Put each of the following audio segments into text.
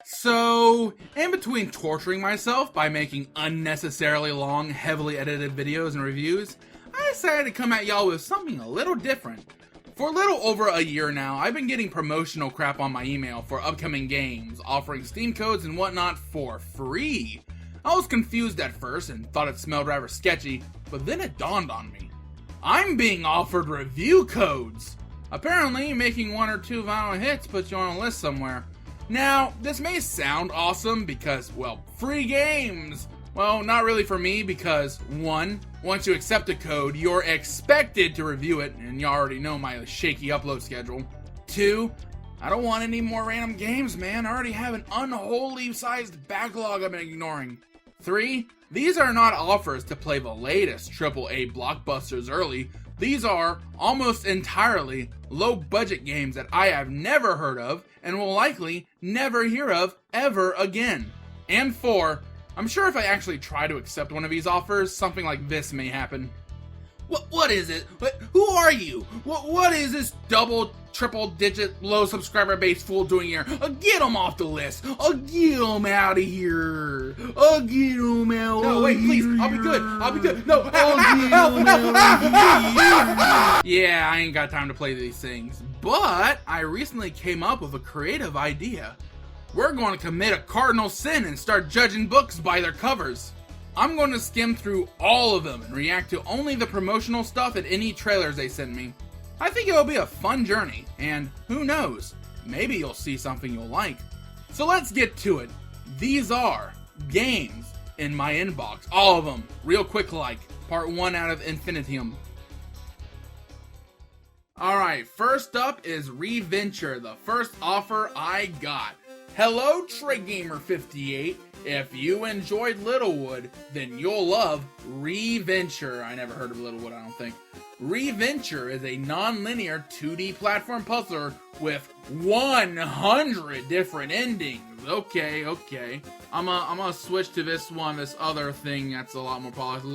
So, in between torturing myself by making unnecessarily long, heavily edited videos and reviews, I decided to come at y'all with something a little different. For a little over a year now, I've been getting promotional crap on my email for upcoming games, offering Steam codes and whatnot for free. I was confused at first and thought it smelled rather sketchy, but then it dawned on me. I'm being offered review codes! Apparently, making one or two viral hits puts you on a list somewhere. Now, this may sound awesome because, well, free games! Well, not really for me because, 1, once you accept a code, you're expected to review it, and you already know my shaky upload schedule. 2, I don't want any more random games, man. I already have an unholy-sized backlog I've been ignoring. 3, these are not offers to play the latest AAA blockbusters early. These are, almost entirely, low-budget games that I have never heard of and will likely never hear of ever again. And 4, I'm sure if I actually try to accept one of these offers, something like this may happen. What is it? Who are you? What is this double, triple-digit, low subscriber base fool doing here? Get him off the list! Get him out of here! Get him out! No, wait, please! I'll be good! No! Yeah, I ain't got time to play these things. But I recently came up with a creative idea. We're going to commit a cardinal sin and start judging books by their covers. I'm going to skim through all of them and react to only the promotional stuff and any trailers they send me. I think it'll be a fun journey, and who knows, maybe you'll see something you'll like. So let's get to it. These are games in my inbox, all of them, real quick like, part 1 out of Infinitium. Alright, first up is Reventure, the first offer I got. Hello, TreyGamer58. If you enjoyed Littlewood, then you'll love Reventure. I never heard of Littlewood, I don't think. Reventure is a non-linear 2D platform puzzler with 100 different endings. Okay. I'm gonna switch to this other thing that's a lot more polished.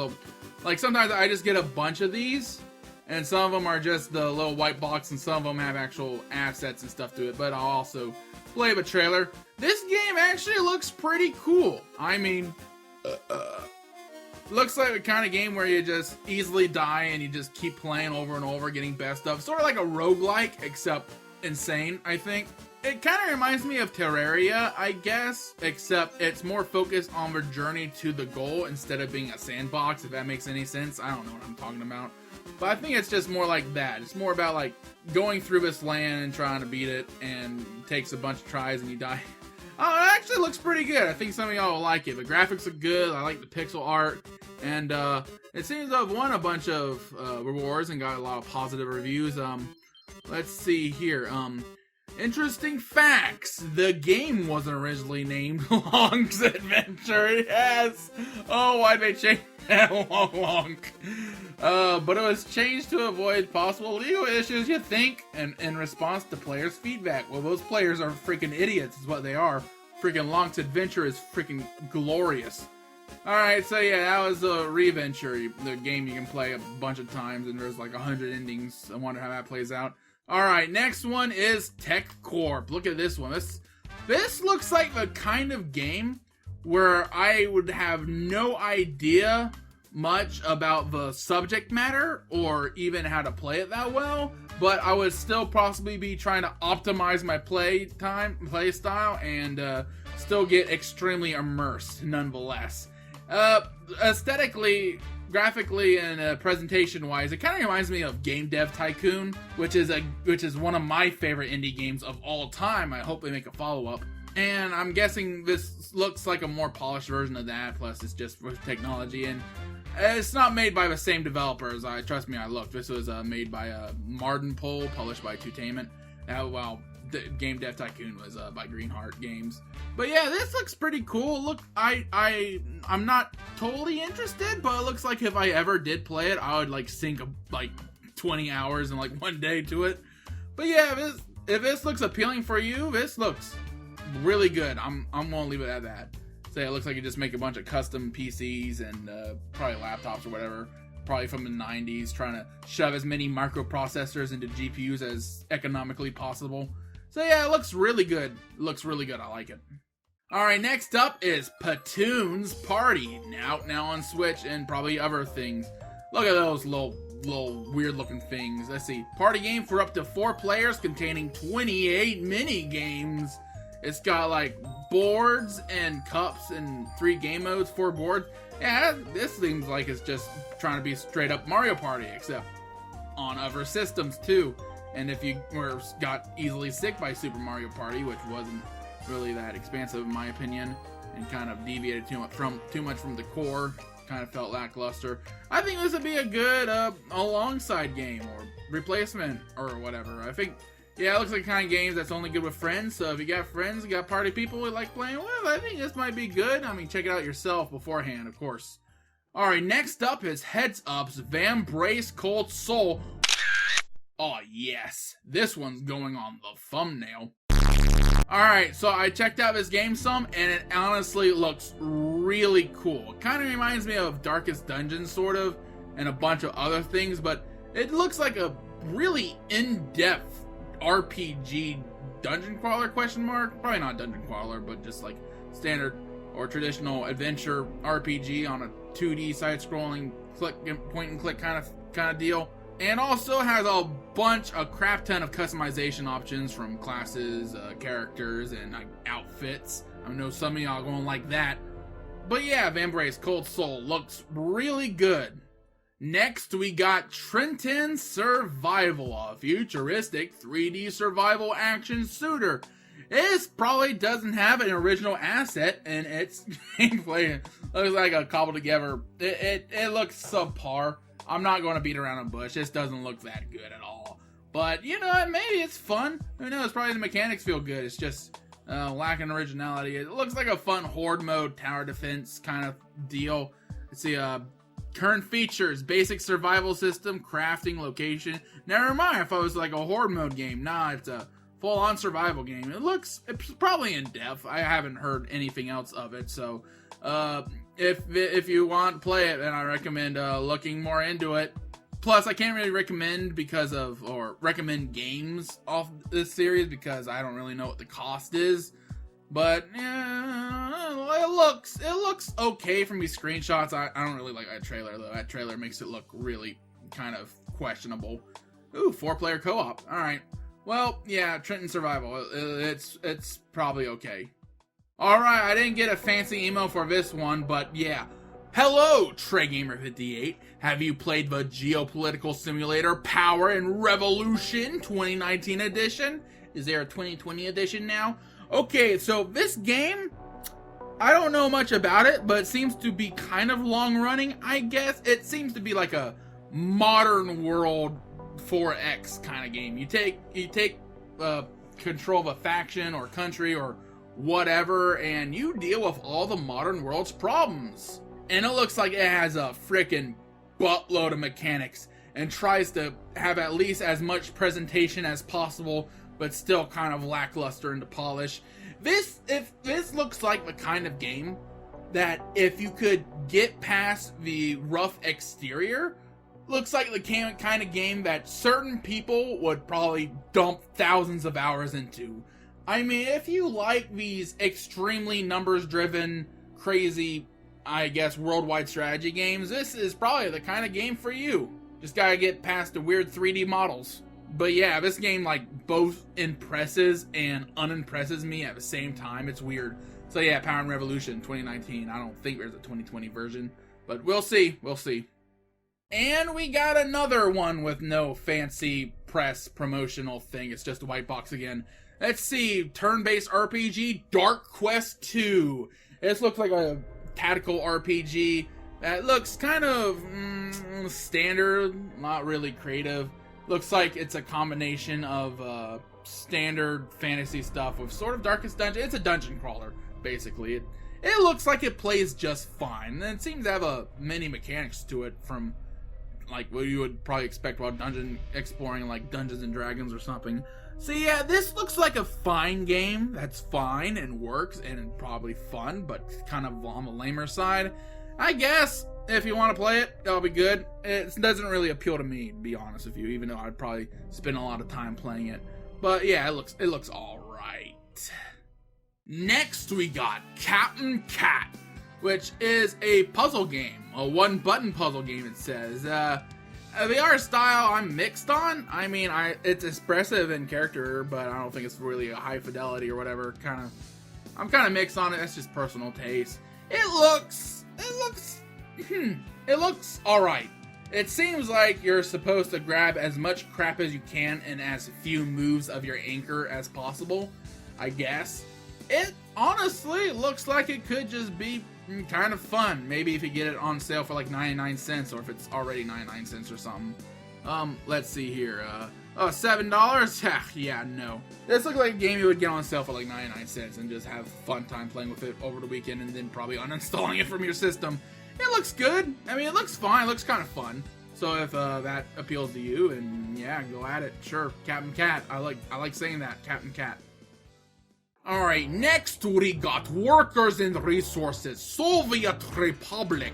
Like sometimes I just get a bunch of these, and some of them are just the little white box, and some of them have actual assets and stuff to it, but I'll also play the trailer. This game actually looks pretty cool. I mean, looks like the kind of game where you just easily die and you just keep playing over and over, getting best stuff. Sort of like a roguelike, except insane, I think. It kind of reminds me of Terraria, I guess, except it's more focused on the journey to the goal instead of being a sandbox, if that makes any sense. I don't know what I'm talking about. But I think it's just more like that. It's more about like going through this land and trying to beat it, and it takes a bunch of tries and you die. Oh, it actually looks pretty good. I think some of y'all will like it. The graphics look good. I like the pixel art. And it seems to have won a bunch of rewards and got a lot of positive reviews. Let's see here. Interesting facts. The game wasn't originally named Long's Adventure. Yes. Oh, why'd they change that Long? But it was changed to avoid possible legal issues, you think, and in response to players' feedback. Well, those players are freaking idiots, is what they are. Freaking Long's Adventure is freaking glorious. Alright, so yeah, that was Reventure, the game you can play a bunch of times, and there's like 100 endings. I wonder how that plays out. Alright, next one is Corp. Look at this one. This looks like the kind of game where I would have no idea much about the subject matter or even how to play it that well, but I would still possibly be trying to optimize my play style, and still get extremely immersed nonetheless. Aesthetically, graphically, and presentation-wise, it kind of reminds me of Game Dev Tycoon, which is one of my favorite indie games of all time. I hope they make a follow-up. And I'm guessing this looks like a more polished version of that, plus it's just for technology, and it's not made by the same developers. Trust me, I looked. This was made by Mardenpole, published by Tutainment. Well, the Game Dev Tycoon was by Greenheart Games. But yeah, this looks pretty cool. Look, I'm not totally interested, but it looks like if I ever did play it, I would like sink like 20 hours in like one day to it. But yeah, if this looks appealing for you, this looks really good. I'm gonna leave it at that. Say it looks like you just make a bunch of custom PCs and probably laptops or whatever, probably from the 90s, trying to shove as many microprocessors into GPUs as economically possible. So yeah, it looks really good. I like it. Alright, next up is Petoons Party, now on Switch and probably other things. Look at those little weird looking things. Let's see. Party game for up to 4 players containing 28 mini games. It's got like boards and cups and 3 game modes, 4 boards. Yeah, this seems like it's just trying to be straight up Mario Party, except on other systems too. And if you got easily sick by Super Mario Party, which wasn't really that expansive in my opinion, and kind of deviated too much from the core, kind of felt lackluster, I think this would be a good alongside game or replacement or whatever. I think, yeah, it looks like the kind of games that's only good with friends. So if you got friends, you got party people you like playing with, I think this might be good. I mean, check it out yourself beforehand, of course. Alright, next up is Heads Up's Vambrace Cold Soul. Oh yes, this one's going on the thumbnail. Alright, so I checked out this game some, and it honestly looks really cool. It kind of reminds me of Darkest Dungeon, sort of, and a bunch of other things, but it looks like a really in-depth RPG dungeon crawler, question mark? Probably not dungeon crawler, but just like standard or traditional adventure RPG on a 2D side-scrolling point-and-click kind of deal. And also has a crap ton of customization options from classes, characters, and outfits. I know some of y'all gonna like that. But yeah, Vambrace Cold Soul looks really good. Next, we got Trenton Survival, a futuristic 3D survival action shooter. This probably doesn't have an original asset, and its gameplay looks like a cobbled together. It looks subpar. I'm not going to beat around the bush. This doesn't look that good at all. But, you know, maybe it's fun. Who knows? Probably the mechanics feel good. It's just lacking originality. It looks like a fun horde mode, tower defense kind of deal. Let's see, current features, basic survival system, crafting, location. Never mind, I thought it was like a horde mode game. Nah, it's a full-on survival game. It's probably in depth. I haven't heard anything else of it, so if you want to play it, then I recommend looking more into it. Plus, I can't really recommend recommend games off this series because I don't really know what the cost is. But it looks okay from these screenshots. I don't really like that trailer though. That trailer makes it look really kind of questionable. Ooh, 4-player co-op. All right. Well, yeah, Triton Survival. It's probably okay. Alright, I didn't get a fancy email for this one, but yeah. Hello, TreyGamer58. Have you played the geopolitical simulator Power and Revolution 2019 edition? Is there a 2020 edition now? Okay, so this game, I don't know much about it, but it seems to be kind of long running, I guess. It seems to be like a modern world 4X kind of game. You take control of a faction or country or whatever, and you deal with all the modern world's problems. And it looks like it has a frickin' buttload of mechanics and tries to have at least as much presentation as possible, but still kind of lackluster into polish. This looks like the kind of game that if you could get past the rough exterior, looks like the kind of game that certain people would probably dump thousands of hours into. I mean, if you like these extremely numbers-driven, crazy, I guess, worldwide strategy games, this is probably the kind of game for you. Just gotta get past the weird 3D models. But yeah, this game, like, both impresses and unimpresses me at the same time. It's weird. So yeah, Power and Revolution 2019. I don't think there's a 2020 version. But we'll see. We'll see. And we got another one with no fancy press promotional thing. It's just a white box again. Let's see, turn-based RPG, Dark Quest 2. This looks like a tactical RPG that looks kind of standard, not really creative. Looks like it's a combination of standard fantasy stuff with sort of Darkest Dungeon. It's a dungeon crawler, basically. It looks like it plays just fine. And it seems to have many mechanics to it from like what you would probably expect while dungeon exploring, like Dungeons and Dragons or something. So yeah, this looks like a fine game that's fine and works and probably fun, but kind of on the lamer side. I guess if you want to play it, that'll be good. It doesn't really appeal to me, to be honest with you, even though I'd probably spend a lot of time playing it. But yeah, it looks all right. Next, we got Captain Cat, which is a puzzle game, a one-button puzzle game, it says. The art style I'm mixed on. I mean, it's expressive in character, but I don't think it's really a high fidelity or whatever. I'm kind of mixed on it. That's just personal taste. It looks all right. It seems like you're supposed to grab as much crap as you can in as few moves of your anchor as possible, I guess. It honestly looks like it could just be kind of fun. Maybe if you get it on sale for like 99 cents, or if it's already 99 cents or something. Let's see here. $7? Yeah, no. This looks like a game you would get on sale for like 99 cents and just have fun time playing with it over the weekend and then probably uninstalling it from your system. It looks good. I mean, it looks fine. It looks kind of fun. So if that appeals to you, and yeah, go at it. Sure, Captain Cat. I like saying that, Captain Cat. Alright, next we got Workers and Resources, Soviet Republic,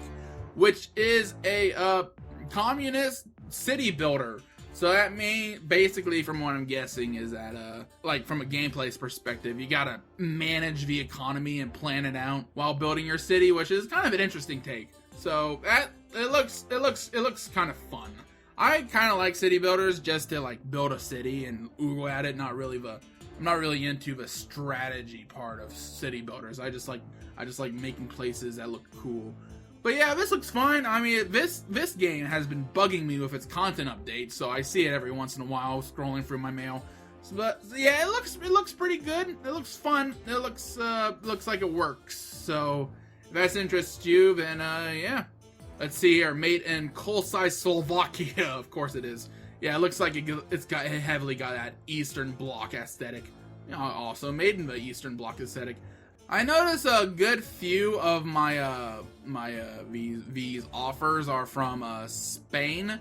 which is a communist city builder. So that means, basically, from what I'm guessing, is that, like, from a gameplay perspective, you gotta manage the economy and plan it out while building your city, which is kind of an interesting take. So it looks kind of fun. I kind of like city builders just to like build a city and oogle at it. I'm not really into the strategy part of city builders. I just like making places that look cool. But yeah, this looks fine. I mean, this game has been bugging me with its content updates, so I see it every once in a while scrolling through my mail. But yeah, it looks pretty good. It looks fun. It looks like it works. So if that interests you, then yeah. Let's see here. Made in Kolsai, Slovakia. Of course it is. Yeah, it looks like it heavily got that Eastern Bloc aesthetic. You know, also made in the Eastern Bloc aesthetic. I notice a good few of my these offers are from Spain.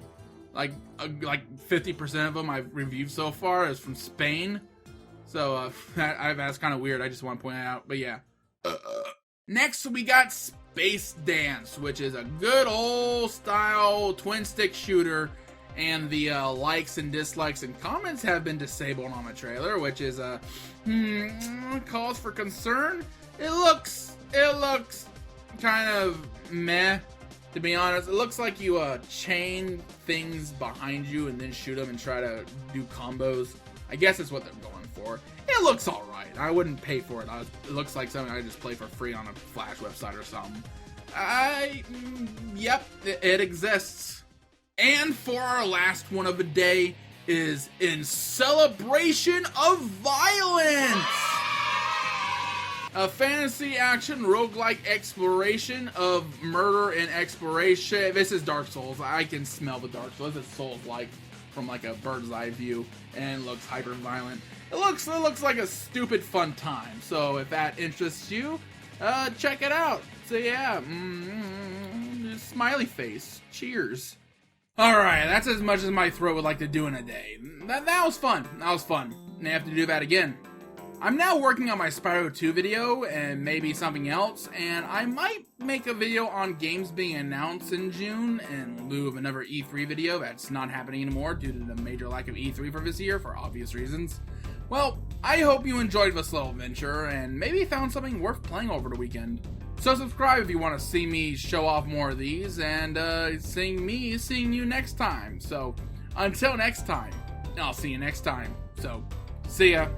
Like 50% of them I've reviewed so far is from Spain. So that's kind of weird. I just want to point it out. But yeah. Next we got Space Dance, which is a good old style twin stick shooter. And the likes and dislikes and comments have been disabled on the trailer, which is cause for concern. It looks kind of meh, to be honest. It looks like you chain things behind you and then shoot them and try to do combos. I guess that's what they're going for. It looks alright. I wouldn't pay for it. It looks like something I just play for free on a Flash website or something. Yep, it exists. And for our last one of the day is In Celebration of Violence! A fantasy action roguelike exploration of murder and exploration. This is Dark Souls. I can smell the Dark Souls. It's Souls-like from like a bird's eye view, and it looks hyper violent. It looks like a stupid fun time. So if that interests you, check it out. So yeah, smiley face. Cheers. Alright, that's as much as my throat would like to do in a day. That was fun. That was fun. And I have to do that again. I'm now working on my Spyro 2 video and maybe something else, and I might make a video on games being announced in June in lieu of another E3 video that's not happening anymore due to the major lack of E3 for this year for obvious reasons. Well, I hope you enjoyed this little venture and maybe found something worth playing over the weekend. So subscribe if you want to see me show off more of these, and seeing you next time. So until next time, I'll see you next time. So see ya.